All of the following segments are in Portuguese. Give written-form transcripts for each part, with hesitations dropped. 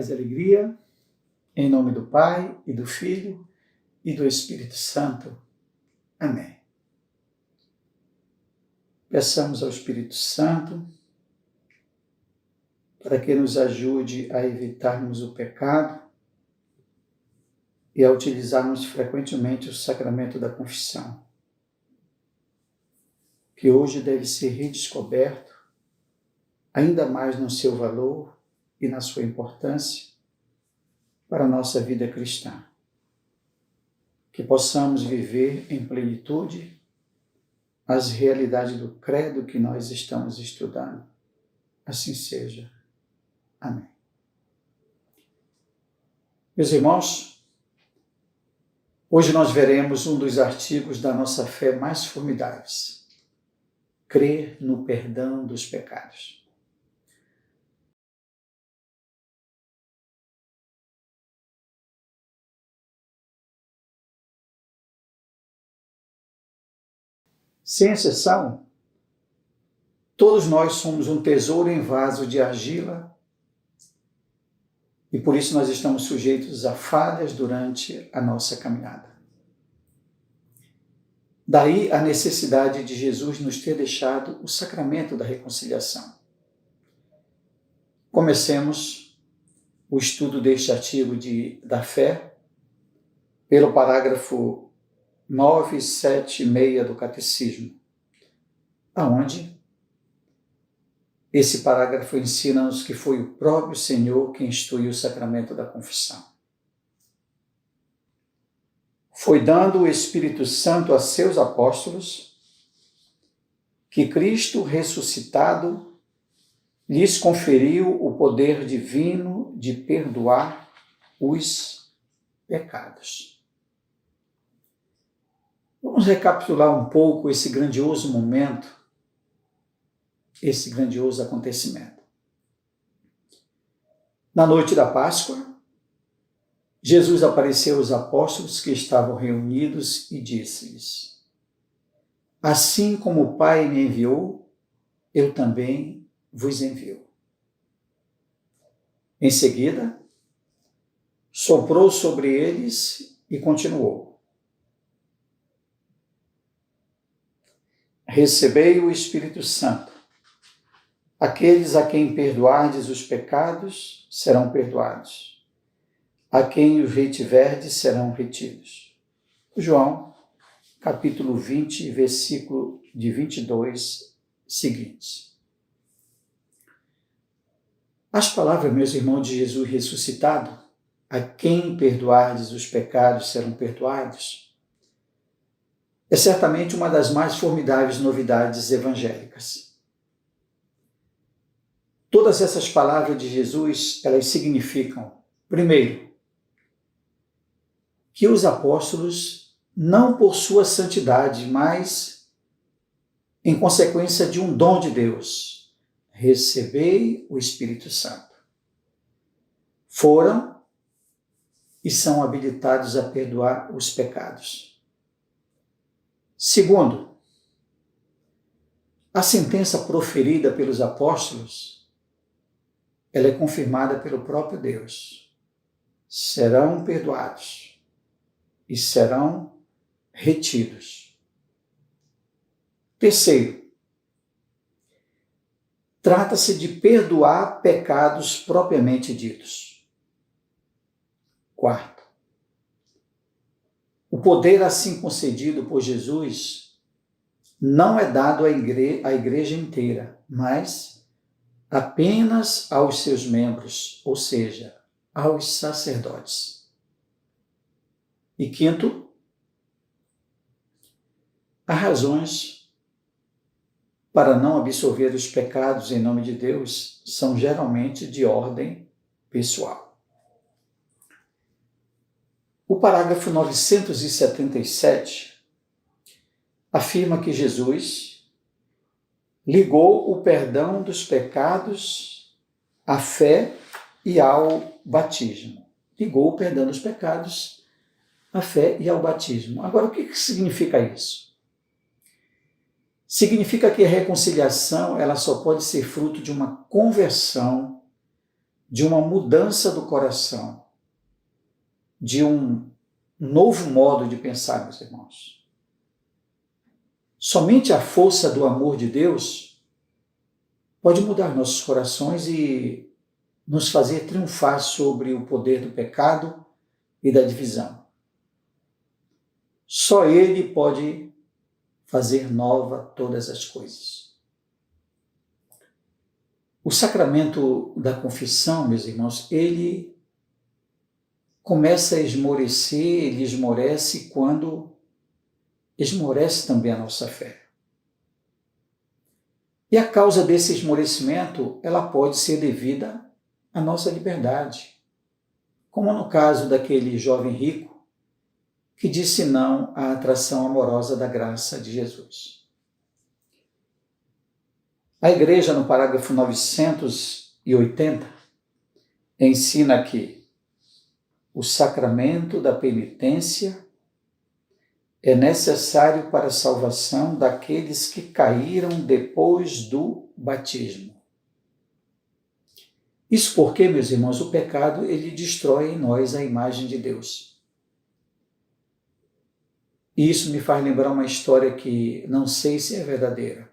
paz e alegria, em nome do Pai, e do Filho, e do Espírito Santo. Amém. Peçamos ao Espírito Santo para que nos ajude a evitarmos o pecado e a utilizarmos frequentemente o sacramento da confissão, que hoje deve ser redescoberto ainda mais no seu valor e na sua importância para a nossa vida cristã. Que possamos viver em plenitude as realidades do credo que nós estamos estudando. Assim seja. Amém. Meus irmãos, hoje nós veremos um dos artigos da nossa fé mais formidáveis: crer no perdão dos pecados. Sem exceção, todos nós somos um tesouro em vaso de argila e por isso nós estamos sujeitos a falhas durante a nossa caminhada. Daí a necessidade de Jesus nos ter deixado o sacramento da reconciliação. Comecemos o estudo deste artigo da fé pelo parágrafo 9, 7 e meia do Catecismo, aonde esse parágrafo ensina-nos que foi o próprio Senhor quem instituiu o sacramento da confissão. Foi dando o Espírito Santo a seus apóstolos que Cristo ressuscitado lhes conferiu o poder divino de perdoar os pecados. Vamos recapitular um pouco esse grandioso momento, esse grandioso acontecimento. Na noite da Páscoa, Jesus apareceu aos apóstolos que estavam reunidos e disse-lhes: assim como o Pai me enviou, eu também vos envio. Em seguida, soprou sobre eles e continuou: recebei o Espírito Santo. Aqueles a quem perdoardes os pecados serão perdoados. A quem os retiverdes serão retidos. João, capítulo 20, versículo de 22 seguintes. As palavras, meus irmãos, de Jesus ressuscitado, a quem perdoardes os pecados serão perdoados, é certamente uma das mais formidáveis novidades evangélicas. Todas essas palavras de Jesus, elas significam, primeiro, que os apóstolos, não por sua santidade, mas em consequência de um dom de Deus, recebei o Espírito Santo, foram e são habilitados a perdoar os pecados. Segundo, a sentença proferida pelos apóstolos, ela é confirmada pelo próprio Deus. Serão perdoados e serão retidos. Terceiro, trata-se de perdoar pecados propriamente ditos. Quarto, o poder assim concedido por Jesus não é dado à igreja inteira, mas apenas aos seus membros, ou seja, aos sacerdotes. E quinto, há razões para não absolver os pecados em nome de Deus, são geralmente de ordem pessoal. O parágrafo 977 afirma que Jesus ligou o perdão dos pecados à fé e ao batismo. Ligou o perdão dos pecados à fé e ao batismo. Agora, o que significa isso? Significa que a reconciliação ela só pode ser fruto de uma conversão de uma mudança do coração, de um novo modo de pensar, meus irmãos. Somente a força do amor de Deus pode mudar nossos corações e nos fazer triunfar sobre o poder do pecado e da divisão. Só Ele pode fazer nova todas as coisas. O sacramento da confissão, meus irmãos, ele começa a esmorecer, ele esmorece quando esmorece também a nossa fé. E a causa desse esmorecimento, ela pode ser devida à nossa liberdade, como no caso daquele jovem rico que disse não à atração amorosa da graça de Jesus. A Igreja, no parágrafo 980, ensina que o sacramento da penitência é necessário para a salvação daqueles que caíram depois do batismo. Isso porque, meus irmãos, o pecado ele destrói em nós a imagem de Deus. E isso me faz lembrar uma história que não sei se é verdadeira.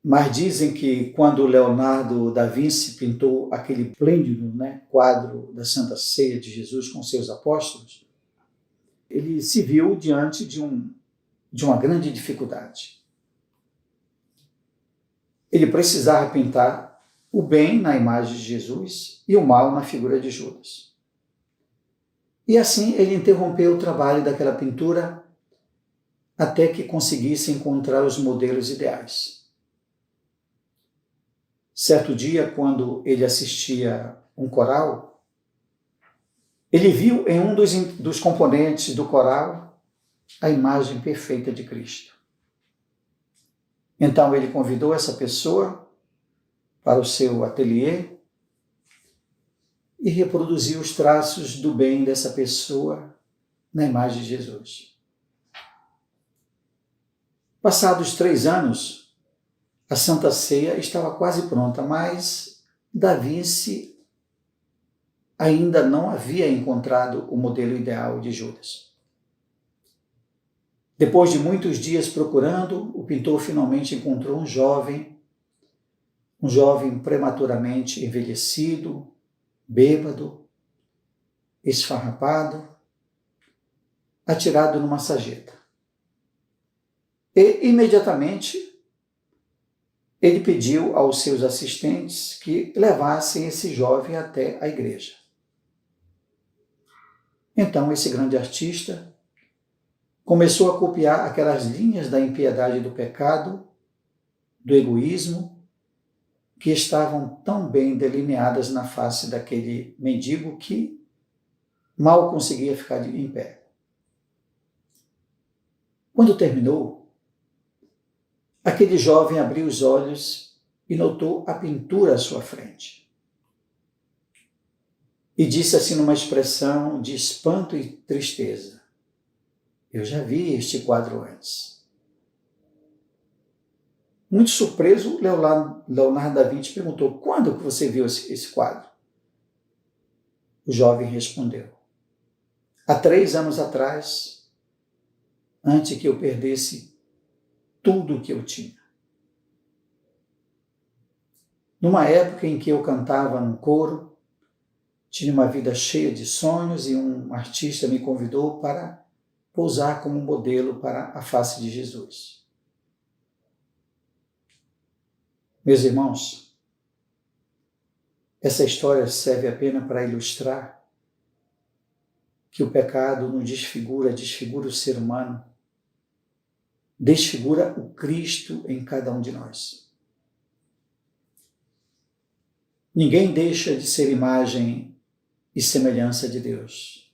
Mas dizem que quando Leonardo da Vinci pintou aquele esplêndido quadro da Santa Ceia de Jesus com seus apóstolos, ele se viu diante de uma grande dificuldade. Ele precisava pintar o bem na imagem de Jesus e o mal na figura de Judas. E assim ele interrompeu o trabalho daquela pintura até que conseguisse encontrar os modelos ideais. Certo dia, quando ele assistia um coral, ele viu em um dos componentes do coral a imagem perfeita de Cristo. Então ele convidou essa pessoa para o seu ateliê e reproduziu os traços do bem dessa pessoa na imagem de Jesus. Passados 3 anos, a Santa Ceia estava quase pronta, mas Da Vinci ainda não havia encontrado o modelo ideal de Judas. Depois de muitos dias procurando, o pintor finalmente encontrou um jovem prematuramente envelhecido, bêbado, esfarrapado, atirado numa sarjeta. E, imediatamente, ele pediu aos seus assistentes que levassem esse jovem até a igreja. Então, esse grande artista começou a copiar aquelas linhas da impiedade do pecado, do egoísmo, que estavam tão bem delineadas na face daquele mendigo que mal conseguia ficar em pé. Quando terminou, aquele jovem abriu os olhos e notou a pintura à sua frente. E disse assim numa expressão de espanto e tristeza: eu já vi este quadro antes. Muito surpreso, Leonardo da Vinci perguntou: quando que você viu esse quadro? O jovem respondeu: há 3 anos atrás, antes que eu perdesse tudo o que eu tinha. Numa época em que eu cantava num coro, tinha uma vida cheia de sonhos e um artista me convidou para pousar como modelo para a face de Jesus. Meus irmãos, essa história serve apenas para ilustrar que o pecado nos desfigura o ser humano, desfigura o Cristo em cada um de nós. Ninguém deixa de ser imagem e semelhança de Deus,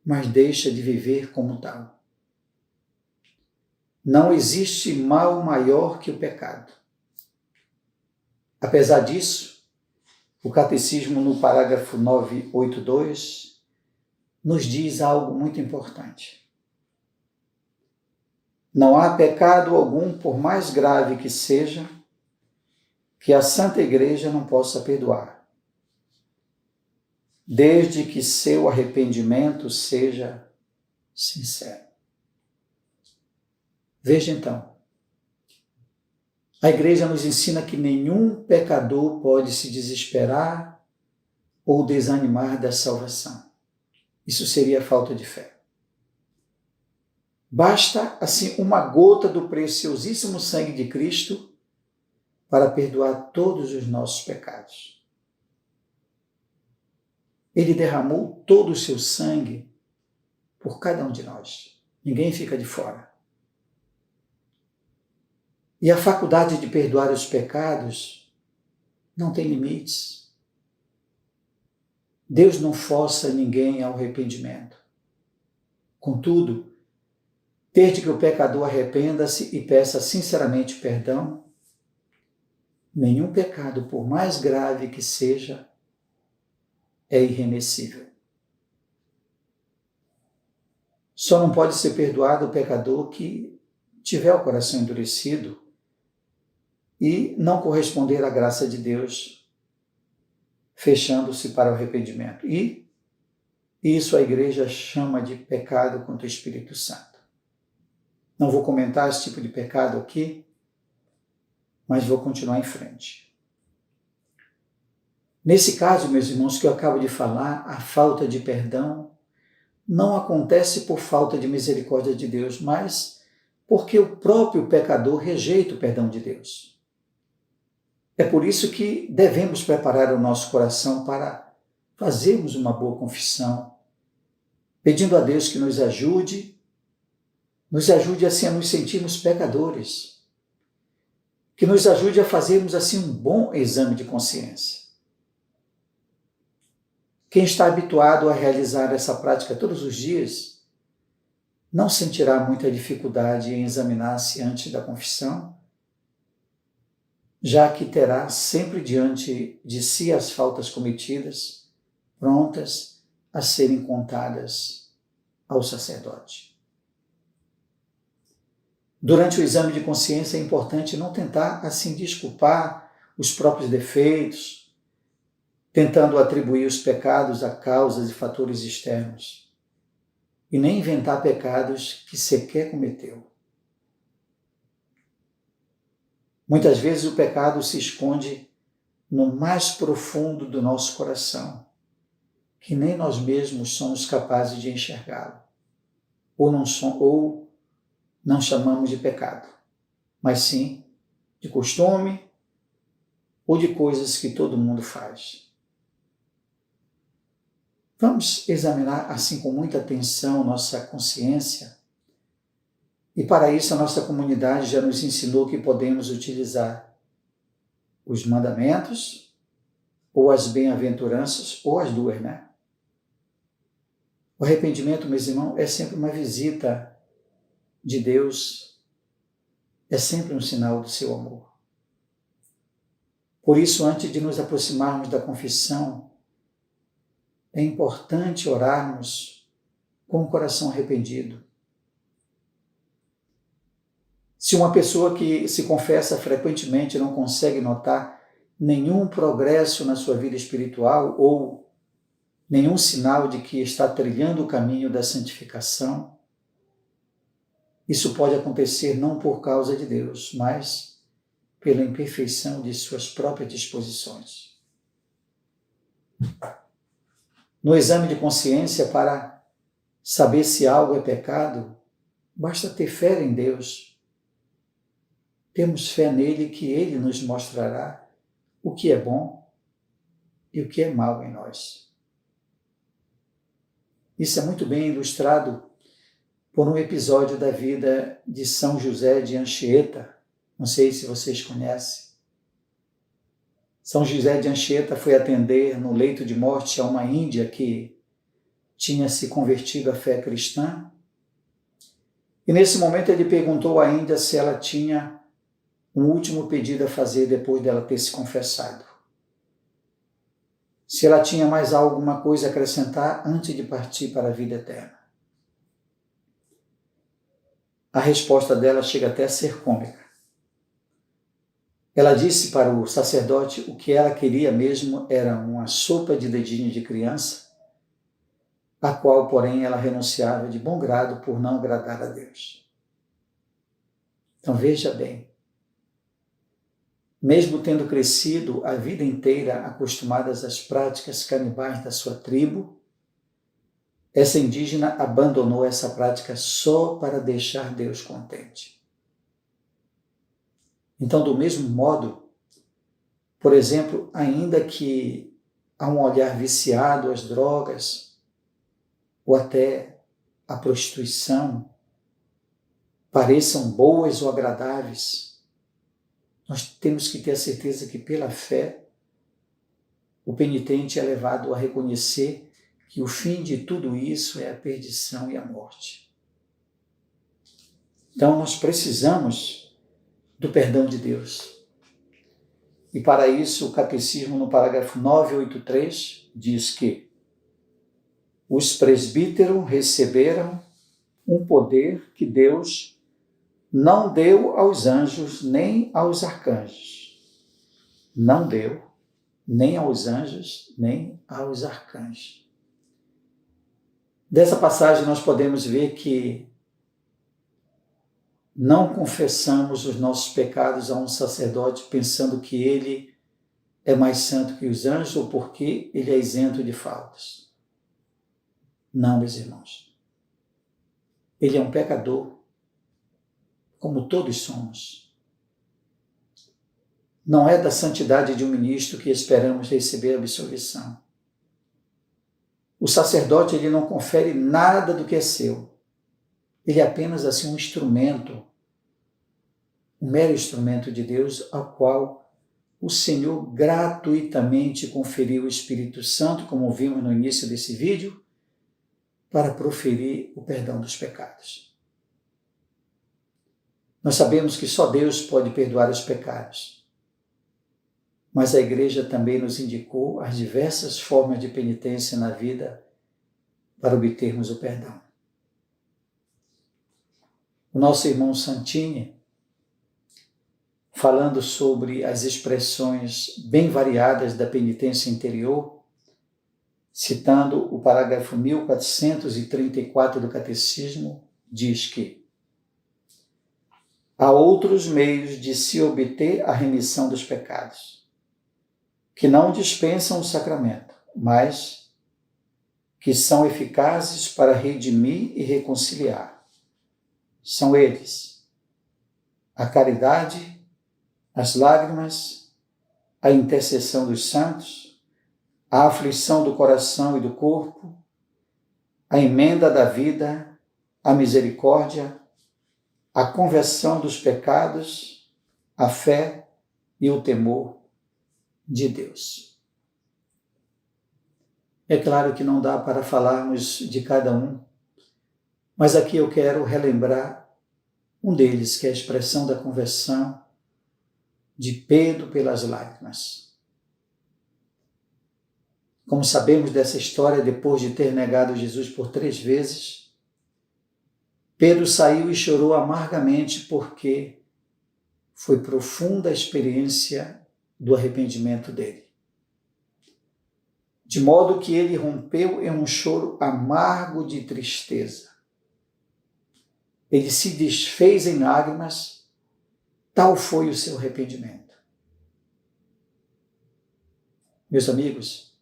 mas deixa de viver como tal. Não existe mal maior que o pecado. Apesar disso, o Catecismo, no parágrafo 982, nos diz algo muito importante. Não há pecado algum, por mais grave que seja, que a Santa Igreja não possa perdoar, desde que seu arrependimento seja sincero. Veja então, a igreja nos ensina que nenhum pecador pode se desesperar ou desanimar da salvação. Isso seria falta de fé. Basta, assim, uma gota do preciosíssimo sangue de Cristo para perdoar todos os nossos pecados. Ele derramou todo o seu sangue por cada um de nós. Ninguém fica de fora. E a faculdade de perdoar os pecados não tem limites. Deus não força ninguém ao arrependimento. Contudo, desde que o pecador arrependa-se e peça sinceramente perdão, nenhum pecado, por mais grave que seja, é irremessível. Só não pode ser perdoado o pecador que tiver o coração endurecido e não corresponder à graça de Deus, fechando-se para o arrependimento. E isso a igreja chama de pecado contra o Espírito Santo. Não vou comentar esse tipo de pecado aqui, mas vou continuar em frente. Nesse caso, meus irmãos, que eu acabo de falar, a falta de perdão não acontece por falta de misericórdia de Deus, mas porque o próprio pecador rejeita o perdão de Deus. É por isso que devemos preparar o nosso coração para fazermos uma boa confissão, pedindo a Deus que nos ajude assim a nos sentirmos pecadores, que nos ajude a fazermos assim um bom exame de consciência. Quem está habituado a realizar essa prática todos os dias não sentirá muita dificuldade em examinar-se antes da confissão, já que terá sempre diante de si as faltas cometidas, prontas a serem contadas ao sacerdote. Durante o exame de consciência é importante não tentar assim desculpar os próprios defeitos, tentando atribuir os pecados a causas e fatores externos, e nem inventar pecados que sequer cometeu. Muitas vezes o pecado se esconde no mais profundo do nosso coração, que nem nós mesmos somos capazes de enxergá-lo, ou não chamamos de pecado, mas sim de costume ou de coisas que todo mundo faz. Vamos examinar assim com muita atenção nossa consciência, e para isso a nossa comunidade já nos ensinou que podemos utilizar os mandamentos ou as bem-aventuranças, ou as duas, né? O arrependimento, meus irmãos, é sempre uma visita de Deus, é sempre um sinal do seu amor. Por isso, antes de nos aproximarmos da confissão, é importante orarmos com o coração arrependido. Se uma pessoa que se confessa frequentemente não consegue notar nenhum progresso na sua vida espiritual ou nenhum sinal de que está trilhando o caminho da santificação, isso pode acontecer não por causa de Deus, mas pela imperfeição de suas próprias disposições. No exame de consciência, para saber se algo é pecado, basta ter fé em Deus. Temos fé nele que ele nos mostrará o que é bom e o que é mal em nós. Isso é muito bem ilustrado por um episódio da vida de São José de Anchieta. Não sei se vocês conhecem. São José de Anchieta foi atender no leito de morte a uma índia que tinha se convertido à fé cristã. E nesse momento ele perguntou à índia se ela tinha um último pedido a fazer depois dela ter se confessado. Se ela tinha mais alguma coisa a acrescentar antes de partir para a vida eterna. A resposta dela chega até a ser cômica. Ela disse para o sacerdote o que ela queria mesmo era uma sopa de dedinho de criança, a qual, porém, ela renunciava de bom grado por não agradar a Deus. Então veja bem, mesmo tendo crescido a vida inteira acostumadas às práticas canibais da sua tribo, essa indígena abandonou essa prática só para deixar Deus contente. Então, do mesmo modo, por exemplo, ainda que há um olhar viciado às drogas ou até à prostituição pareçam boas ou agradáveis, nós temos que ter a certeza que pela fé o penitente é levado a reconhecer que o fim de tudo isso é a perdição e a morte. Então nós precisamos do perdão de Deus. E para isso o Catecismo, no parágrafo 983, diz que os presbíteros receberam um poder que Deus não deu aos anjos nem aos arcanjos. Não deu nem aos anjos nem aos arcanjos. Dessa passagem nós podemos ver que não confessamos os nossos pecados a um sacerdote pensando que ele é mais santo que os anjos ou porque ele é isento de faltas. Não, meus irmãos. Ele é um pecador, como todos somos. Não é da santidade de um ministro que esperamos receber a absolvição. O sacerdote ele não confere nada do que é seu. Ele é apenas assim um instrumento, um mero instrumento de Deus, ao qual o Senhor gratuitamente conferiu o Espírito Santo, como vimos no início desse vídeo, para proferir o perdão dos pecados. Nós sabemos que só Deus pode perdoar os pecados, mas a Igreja também nos indicou as diversas formas de penitência na vida para obtermos o perdão. O nosso irmão Santini, falando sobre as expressões bem variadas da penitência interior, citando o parágrafo 1434 do Catecismo, diz que há outros meios de se obter a remissão dos pecados, que não dispensam o sacramento, mas que são eficazes para redimir e reconciliar. São eles: a caridade, as lágrimas, a intercessão dos santos, a aflição do coração e do corpo, a emenda da vida, a misericórdia, a conversão dos pecados, a fé e o temor de Deus. É claro que não dá para falarmos de cada um, mas aqui eu quero relembrar um deles, que é a expressão da conversão de Pedro pelas lágrimas. Como sabemos dessa história, depois de ter negado Jesus por 3 vezes, Pedro saiu e chorou amargamente porque foi profunda a experiência do arrependimento dele. De modo que ele rompeu em um choro amargo de tristeza. Ele se desfez em lágrimas, tal foi o seu arrependimento. Meus amigos,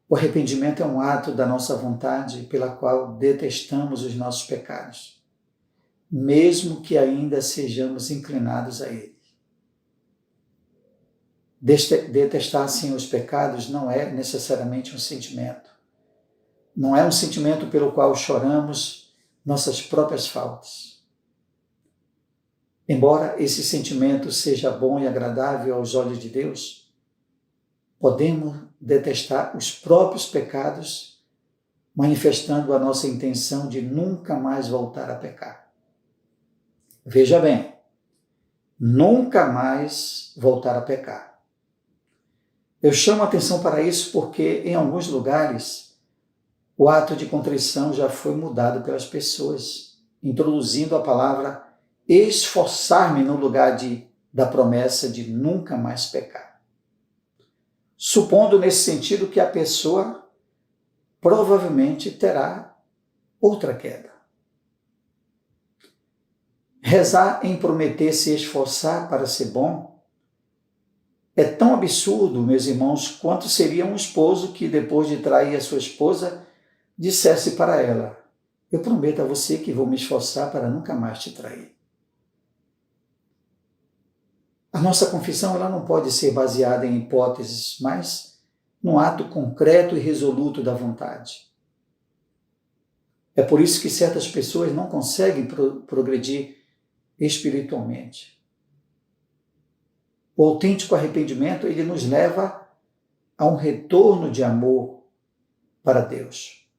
o arrependimento é um ato da nossa vontade pela qual detestamos os nossos pecados, mesmo que ainda sejamos inclinados a ele. Detestar, sim, os pecados não é necessariamente um sentimento. Não é um sentimento pelo qual choramos nossas próprias faltas. Embora esse sentimento seja bom e agradável aos olhos de Deus, podemos detestar os próprios pecados, manifestando a nossa intenção de nunca mais voltar a pecar. Veja bem, nunca mais voltar a pecar. Eu chamo a atenção para isso porque, em alguns lugares, o ato de contrição já foi mudado pelas pessoas, introduzindo a palavra esforçar-me no lugar de da promessa de nunca mais pecar. Supondo nesse sentido que a pessoa provavelmente terá outra queda. Rezar em prometer se esforçar para ser bom é tão absurdo, meus irmãos, quanto seria um esposo que, depois de trair a sua esposa, dissesse para ela: eu prometo a você que vou me esforçar para nunca mais te trair. A nossa confissão ela não pode ser baseada em hipóteses, mas num ato concreto e resoluto da vontade. É por isso que certas pessoas não conseguem progredir espiritualmente. O autêntico arrependimento ele nos leva a um retorno de amor para Deus.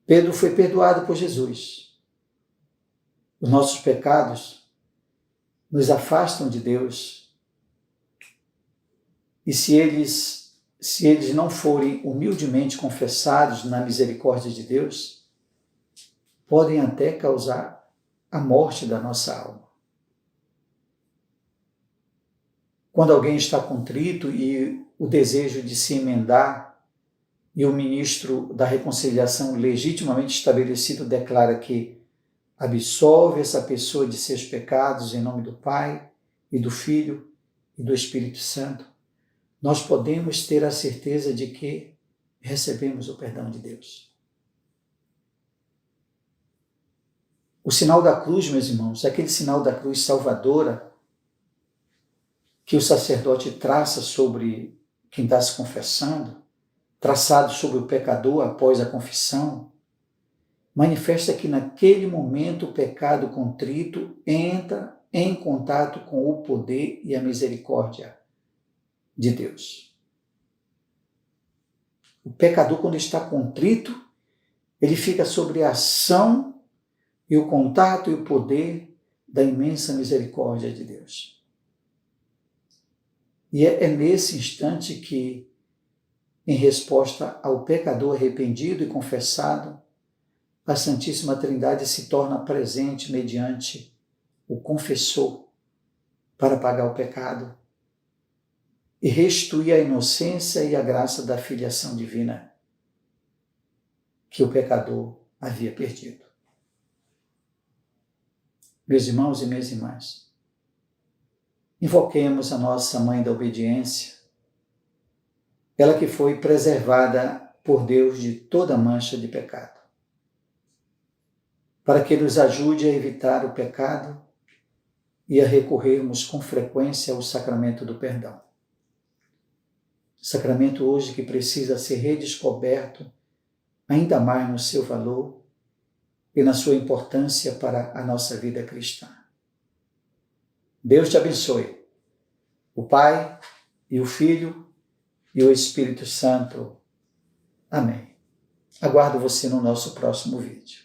Pedro foi perdoado por Jesus. Os nossos pecados nos afastam de Deus. E se eles não forem humildemente confessados na misericórdia de Deus, podem até causar a morte da nossa alma. Quando alguém está contrito e o desejo de se emendar, e o ministro da reconciliação legitimamente estabelecido declara que absolve essa pessoa de seus pecados em nome do Pai e do Filho e do Espírito Santo, nós podemos ter a certeza de que recebemos o perdão de Deus. O sinal da cruz, meus irmãos, é aquele sinal da cruz salvadora que o sacerdote traça sobre quem está se confessando, traçado sobre o pecador após a confissão, manifesta que naquele momento o pecado contrito entra em contato com o poder e a misericórdia de Deus. O pecador, quando está contrito, ele fica sobre a ação e o contato e o poder da imensa misericórdia de Deus. E é nesse instante que, em resposta ao pecador arrependido e confessado, a Santíssima Trindade se torna presente mediante o confessor para pagar o pecado e restituir a inocência e a graça da filiação divina que o pecador havia perdido. Meus irmãos e minhas irmãs, invoquemos a nossa Mãe da Obediência, ela que foi preservada por Deus de toda mancha de pecado, para que nos ajude a evitar o pecado e a recorrermos com frequência ao sacramento do perdão. Sacramento hoje que precisa ser redescoberto ainda mais no seu valor e na sua importância para a nossa vida cristã. Deus te abençoe, o Pai e o Filho e o Espírito Santo. Amém. Aguardo você no nosso próximo vídeo.